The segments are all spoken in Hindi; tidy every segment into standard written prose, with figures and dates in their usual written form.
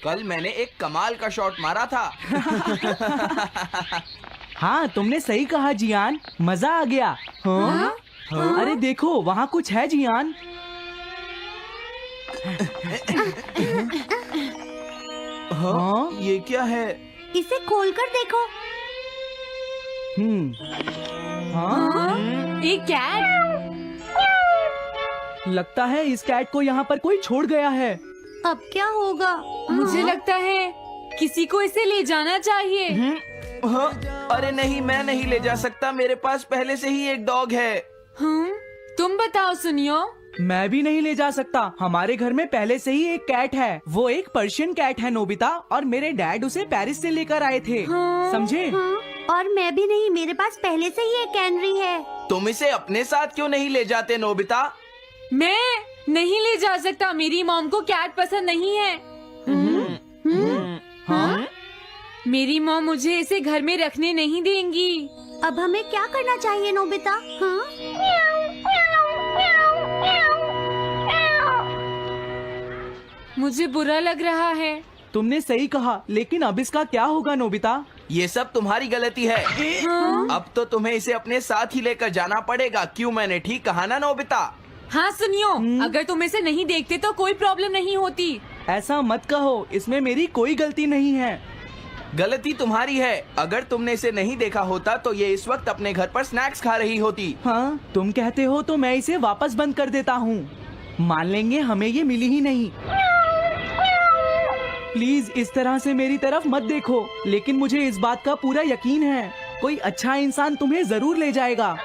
कल मैंने एक कमाल का शॉट मारा था। हाँ, तुमने सही कहा जियान, मजा आ गया। हाँ? अरे देखो, वहाँ कुछ है जियान। हाँ? ये क्या है? इसे खोलकर देखो। हाँ? एक कैट। लगता है इस कैट को यहाँ पर कोई छोड़ गया है। अब क्या होगा? मुझे लगता है किसी को इसे ले जाना चाहिए। हाँ? अरे नहीं, मैं नहीं ले जा सकता, मेरे पास पहले से ही एक डॉग है। तुम बताओ सुनियो। मैं भी नहीं ले जा सकता, हमारे घर में पहले से ही एक कैट है। वो एक पर्शियन कैट है नोबिता, और मेरे डैड उसे पेरिस से लेकर आए थे। समझे? हाँ, और मैं भी नहीं, मेरे पास पहले से ही एक कैनरी है। तुम इसे अपने साथ क्यों नहीं ले जाते नोबिता? मैं नहीं ले जा सकता, मेरी मॉम को कैट पसंद नहीं है। हाँ? मेरी मॉम मुझे इसे घर में रखने नहीं देंगी। अब हमें क्या करना चाहिए नोबिता? हाँ? मुझे बुरा लग रहा है। तुमने सही कहा, लेकिन अब इसका क्या होगा नोबिता? ये सब तुम्हारी गलती है। अब तो तुम्हें इसे अपने साथ ही लेकर जाना पड़ेगा। क्यों, मैंने ठीक कहा ना नोबिता? हाँ सुनियो, अगर तुम इसे नहीं देखते तो कोई प्रॉब्लम नहीं होती। ऐसा मत कहो, इसमें मेरी कोई गलती नहीं है। गलती तुम्हारी है। अगर तुमने इसे नहीं देखा होता तो ये इस वक्त अपने घर पर स्नैक्स खा रही होती। हाँ, तुम कहते हो तो मैं इसे वापस बंद कर देता हूँ। मान लेंगे हमें ये मिली ही नहीं। प्लीज इस तरह से मेरी तरफ मत देखो, लेकिन मुझे इस बात का पूरा यकीन है, कोई अच्छा इंसान तुम्हें जरूर ले जाएगा।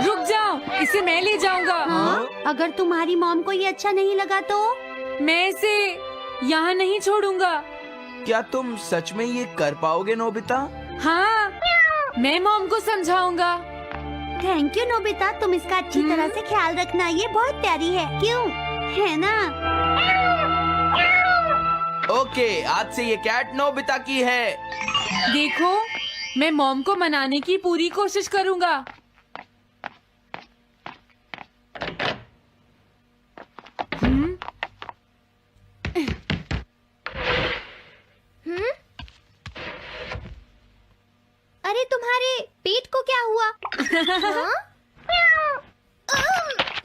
रुक जाओ, इसे मैं ले जाऊंगा। हाँ? अगर तुम्हारी मॉम को ये अच्छा नहीं लगा तो? मैं इसे यहाँ नहीं छोड़ूंगा। क्या तुम सच में ये कर पाओगे नोबिता? हाँ, मैं मॉम को समझाऊंगा। थैंक यू नोबिता, तुम इसका अच्छी तरह से ख्याल रखना, ये बहुत प्यारी है। क्यों, है ना? ओके, आज से ये कैट नोबिता की है। देखो, मैं मॉम को मनाने की पूरी कोशिश करूंगा। अरे तुम्हारे पेट को क्या हुआ? हाँ?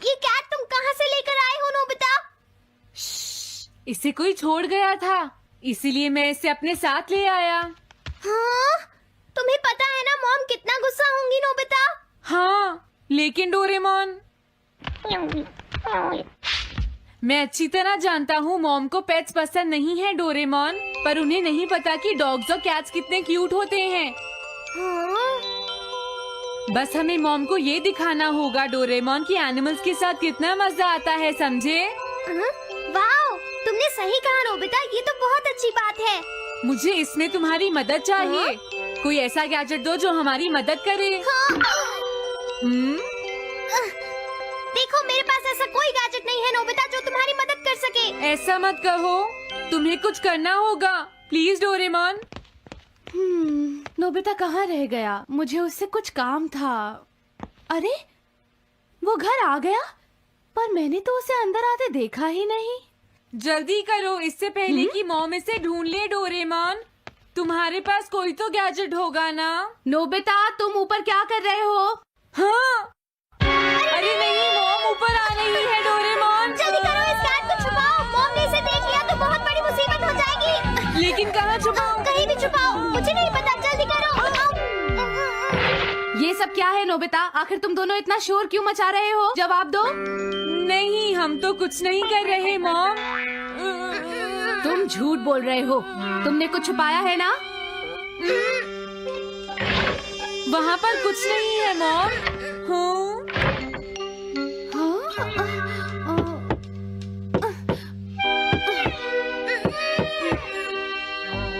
ये कैट तुम कहाँ से लेकर आए हो नोबिता? इसे कोई छोड़ गया था, इसीलिए मैं इसे अपने साथ ले आया। हाँ? तुम्हें पता है ना मॉम कितना गुस्सा होंगी नोबिता? हाँ, लेकिन डोरेमोन, मैं अच्छी तरह जानता हूँ मॉम को पेट्स पसंद नहीं है डोरेमोन, पर उन्हें नहीं पता कि डॉग्स और कैट्स कितने क्यूट होते हैं। हाँ? बस हमें मॉम को ये दिखाना होगा डोरेमोन कि एनिमल्स के साथ कितना मजा आता है, समझे? हाँ? वाओ, तुमने सही कहा नोबिता, ये तो बहुत अच्छी बात है। मुझे इसमें तुम्हारी मदद चाहिए। कोई ऐसा गैजेट दो जो हमारी मदद करे। हाँ? हम्म? देखो, मेरे पास ऐसा कोई गैजेट नहीं है नोबिता जो तुम्हारी मदद कर सके। ऐसा मत कहो, तुम्हें कुछ करना होगा, प्लीज डोरेमोन। नोबिता कहाँ रह गया? मुझे उससे कुछ काम था। अरे, वो घर आ गया, पर मैंने तो उसे अंदर आते देखा ही नहीं। जल्दी करो, इससे पहले कि मॉम इसे ढूंढ ले। डोरेमोन, तुम्हारे पास कोई तो गैजेट होगा ना? नोबिता, तुम ऊपर क्या कर रहे हो? हाँ? अरे नहीं, मॉम ऊपर आ रही है। डोरेमोन, जल्दी करो, इस कैट को छुपाओ। मॉम ने इसे देख लिया तो बहुत बड़ी मुसीबत हो जाएगी। लेकिन कहाँ छुपाऊं? कहीं भी छुपाओ, मुझे नहीं पता, जल्दी करो। ये सब क्या है नोबिता? आखिर तुम दोनों इतना शोर क्यों मचा रहे हो? जवाब दो। नहीं, हम तो कुछ नहीं कर रहे मॉम। तुम झूठ बोल रहे हो, तुमने कुछ छुपाया है ना? वहाँ पर कुछ नहीं है मॉम।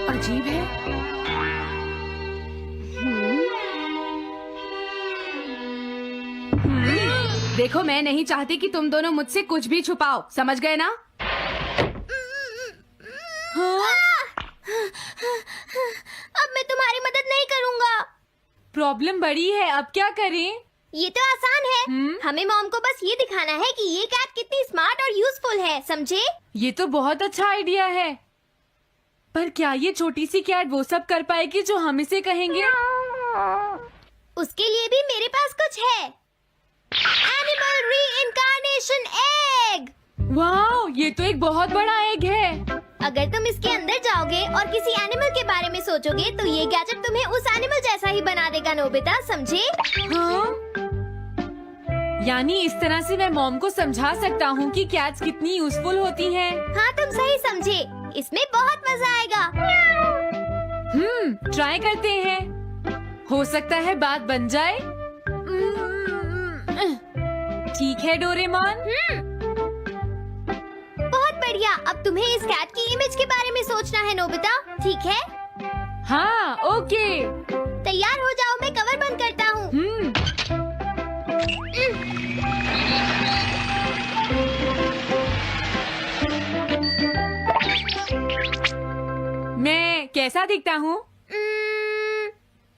अजीब है। देखो, मैं नहीं चाहती कि तुम दोनों मुझसे कुछ भी छुपाओ, समझ गए ना? अब मैं तुम्हारी मदद नहीं करूँगा। प्रॉब्लम बड़ी है, अब क्या करें? ये तो आसान है। हमें मॉम को बस ये दिखाना है कि ये कैट कितनी स्मार्ट और यूजफुल है, समझे? ये तो बहुत अच्छा आइडिया है, पर क्या ये छोटी सी कैट वो सब कर पाएगी जो हम इसे कहेंगे? उसके लिए भी मेरे पास कुछ है। Animal reincarnation egg. वाह, ये तो एक बहुत बड़ा एग है। अगर तुम इसके अंदर जाओगे और किसी एनिमल के बारे में सोचोगे तो ये गैजेट तुम्हें उस एनिमल जैसा ही बना देगा, नोबिता, समझे? हाँ? यानी इस तरह से मैं मॉम को समझा सकता हूँ कि कैट्स कितनी यूजफुल होती हैं। हाँ, तुम सही समझे। इसमें बहुत मजा आएगा। ट्राई करते हैं। हो सकता है बात बन जाए। ठीक है डोरेमोन। बहुत बढ़िया। अब तुम्हें इस कैट की इमेज के बारे में सोचना है, नोबिता, ठीक है? हाँ, ओके। तैयार हो जाओ, मैं कवर बंद करता हूँ। मैं कैसा दिखता हूँ?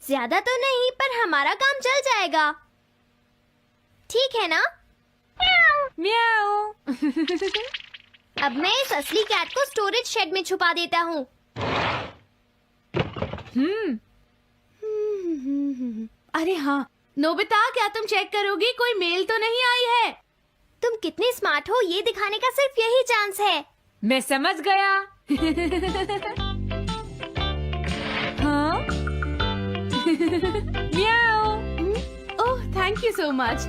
ज्यादा तो नहीं, पर हमारा काम चल जाएगा, ठीक है ना? म्याऊ। अब मैं इस असली कैट को स्टोरेज शेड में छुपा देता हूँ। अरे हाँ, नोबिता, क्या तुम चेक करोगी कोई मेल तो नहीं आई है? तुम कितने स्मार्ट हो ये दिखाने का सिर्फ यही चांस है। मैं समझ गया। हाँ? म्याऊ। ओह, थैंक यू सो मच।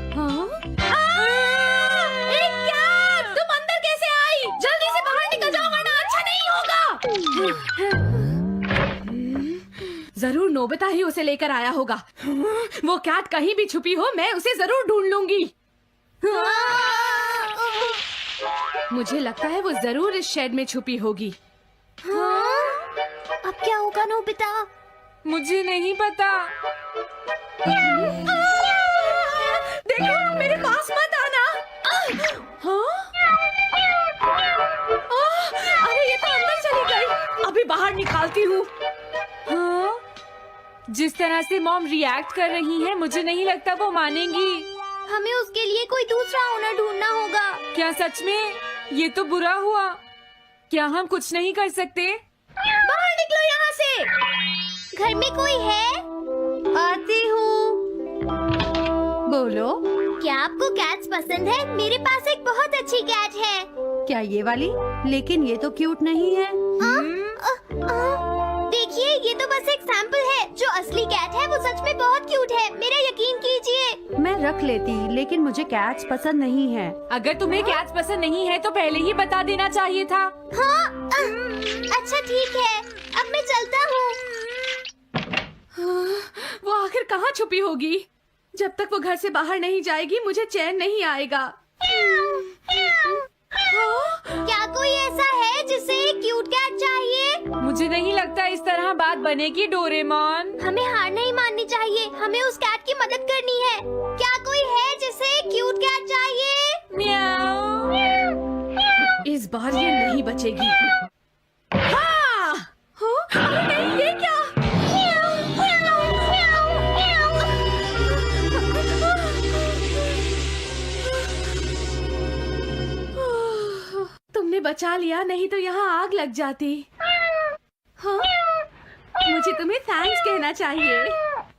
तुम अंदर कैसे आई? जल्दी से बाहर निकल जाओ वरना अच्छा नहीं होगा। जरूर नोबिता ही उसे लेकर आया होगा। वो कैट कहीं भी छुपी हो, मैं उसे जरूर ढूंढ लूंगी। मुझे लगता है वो जरूर इस शेड में छुपी होगी। अब क्या होगा, नोबिता? मुझे नहीं पता। देखो, मेरे पास मत आना। अरे ये तो अंदर चली गई। अभी बाहर निकालती हूँ। हाँ? जिस तरह से मॉम रिएक्ट कर रही है, मुझे नहीं लगता वो मानेंगी। हमें उसके लिए कोई दूसरा ओनर ढूंढना होगा। क्या सच में? ये तो बुरा हुआ। क्या हम कुछ नहीं कर सकते? बाहर निकलो यहाँ से। घर में कोई है? आती हूँ। बोलो, क्या आपको कैट्स पसंद है? मेरे पास एक बहुत अच्छी कैट है। क्या ये वाली? लेकिन ये तो क्यूट नहीं है। देखिए, ये तो बस एक सैंपल है। जो असली कैट है वो सच में बहुत क्यूट है, मेरा यकीन कीजिए। मैं रख लेती, लेकिन मुझे कैट्स पसंद नहीं है। अगर तुम्हें कैट्स पसंद नहीं है तो पहले ही बता देना चाहिए था। हाँ, अच्छा ठीक है, अब मैं चलता हूँ। वो आखिर कहाँ छुपी होगी? जब तक वो घर से बाहर नहीं जाएगी मुझे चैन नहीं आएगा। क्या कोई ऐसा है जिसे एक क्यूट कैट चाहिए? मुझे नहीं लगता इस तरह बात बनेगी डोरेमोन। हमें हार नहीं माननी चाहिए, हमें उस कैट की मदद करनी है। क्या कोई है जिसे एक क्यूट कैट चाहिए? म्याऊ। इस बार ये नहीं बचेगी। हाँ! अरे नहीं, ये क्या? तुमने बचा लिया, नहीं तो यहाँ आग लग जाती। हाँ? मुझे तुम्हें थैंक्स कहना चाहिए।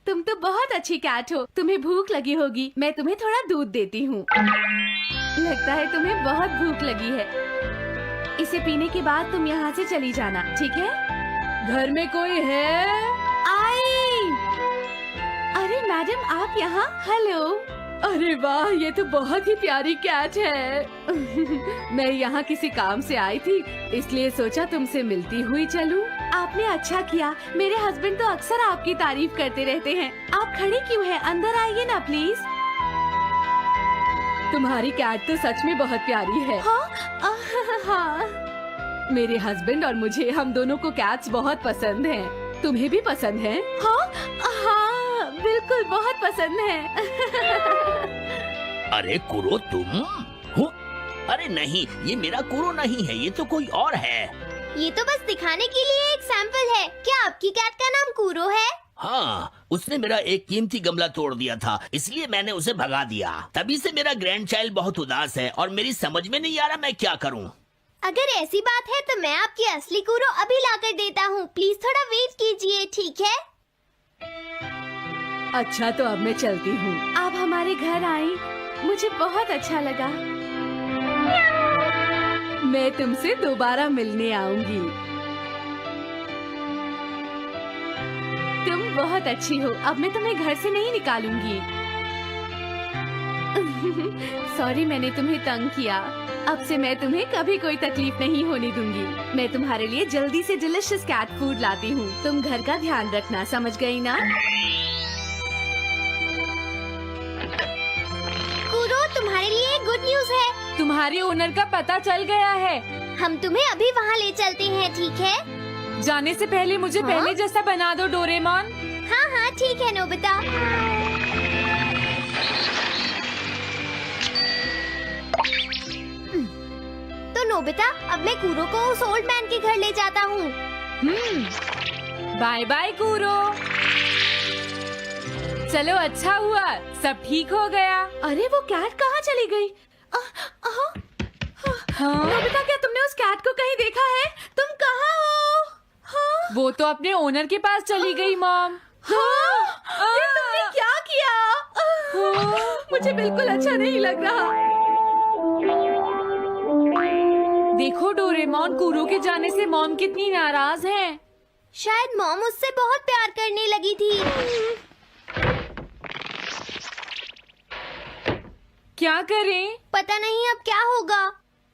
तुम तो बहुत अच्छी कैट हो। तुम्हें भूख लगी होगी, मैं तुम्हें थोड़ा दूध देती हूँ। लगता है तुम्हें बहुत भूख लगी है। इसे पीने के बाद तुम यहाँ से चली जाना, ठीक है? घर में कोई है? आई! अरे मैडम, आप यहाँ? हेलो। अरे वाह, ये तो बहुत ही प्यारी कैट है। मैं यहाँ किसी काम से आई थी, इसलिए सोचा तुमसे मिलती हुई चलूं। आपने अच्छा किया। मेरे हस्बैंड तो अक्सर आपकी तारीफ करते रहते हैं। आप खड़े क्यों हैं? अंदर आइए ना प्लीज। तुम्हारी कैट तो सच में बहुत प्यारी है। हाँ। मेरे हस्बैंड और मुझे, हम दोनों को कैट्स बहुत पसंद हैं। तुम्हें भी पसंद है? हाँ, बिल्कुल बहुत पसंद है। अरे कुरो, तुम हो? अरे नहीं, ये मेरा कुरो नहीं है, ये तो कोई और है। ये तो बस दिखाने के लिए एक सैंपल है। क्या आपकी कैट का नाम कूरो है? हाँ, उसने मेरा एक कीमती गमला तोड़ दिया था, इसलिए मैंने उसे भगा दिया। तभी से मेरा ग्रैंड चाइल्ड बहुत उदास है और मेरी समझ में नहीं आ रहा मैं क्या करूं। अगर ऐसी बात है तो मैं आपकी असली कूरो अभी लाकर देता हूँ। प्लीज थोड़ा वेट कीजिए, ठीक है? अच्छा तो अब मैं चलती हूँ। आप हमारे घर आई, मुझे बहुत अच्छा लगा। मैं तुमसे दोबारा मिलने आऊंगी। तुम बहुत अच्छी हो। अब मैं तुम्हें घर से नहीं निकालूंगी। सॉरी मैंने तुम्हें तंग किया। अब से मैं तुम्हें कभी कोई तकलीफ नहीं होने दूंगी। मैं तुम्हारे लिए जल्दी से डिलिशियस कैट फूड लाती हूँ। तुम घर का ध्यान रखना, समझ गई ना? कूरो, तुम्हारे लिए गुड न्यूज है। तुम्हारे ओनर का पता चल गया है। हम तुम्हें अभी वहाँ ले चलते हैं, ठीक है? जाने से पहले मुझे पहले जैसा बना दो डोरेमोन। हाँ हाँ ठीक है नोबिता। तो नोबिता, अब मैं कूरो को उस ओल्ड मैन के घर ले जाता हूँ। बाय बाय कूरो। चलो अच्छा हुआ, सब ठीक हो गया। अरे वो कैट कहाँ चली गई? नोबिता, क्या तुमने उस कैट को कहीं देखा है? तुम कहाँ हो? हाँ? वो तो अपने ओनर के पास चली गई मॉम। हाँ? ये तुमने क्या किया? मुझे बिल्कुल अच्छा नहीं लग रहा। देखो डोरेमोन, कूरो के जाने से मॉम कितनी नाराज हैं। शायद मॉम उससे बहुत प्यार करने लगी थी। क्या करें? पता नहीं अब क्या होगा।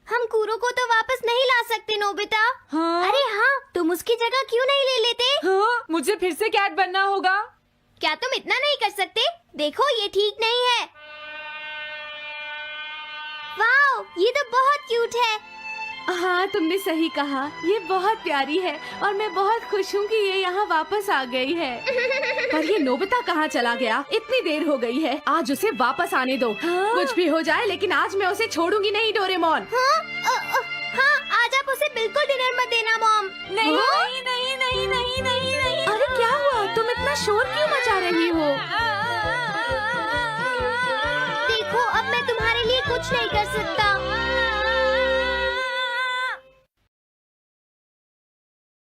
हम कूरो को तो वापस नहीं ला सकते नोबिता। हाँ? अरे हाँ, तुम उसकी जगह क्यों नहीं ले लेते? हाँ? मुझे फिर से कैट बनना होगा। क्या तुम इतना नहीं कर सकते? देखो ये ठीक नहीं है। वाओ, ये तो बहुत क्यूट है। हाँ तुमने सही कहा, ये बहुत प्यारी है और मैं बहुत खुश हूँ कि ये यहाँ वापस आ गई है। पर ये नोबिता कहाँ चला गया? इतनी देर हो गई है, आज उसे वापस आने दो। हाँ? कुछ भी हो जाए लेकिन आज मैं उसे छोड़ूंगी नहीं डोरेमोन। हाँ, आज आप उसे बिल्कुल डिनर मत देना मॉम। नहीं हाँ? नहीं नहीं नहीं नहीं नहीं नहीं। अरे क्या हुआ? तुम इतना शोर क्यों मचा रही हो?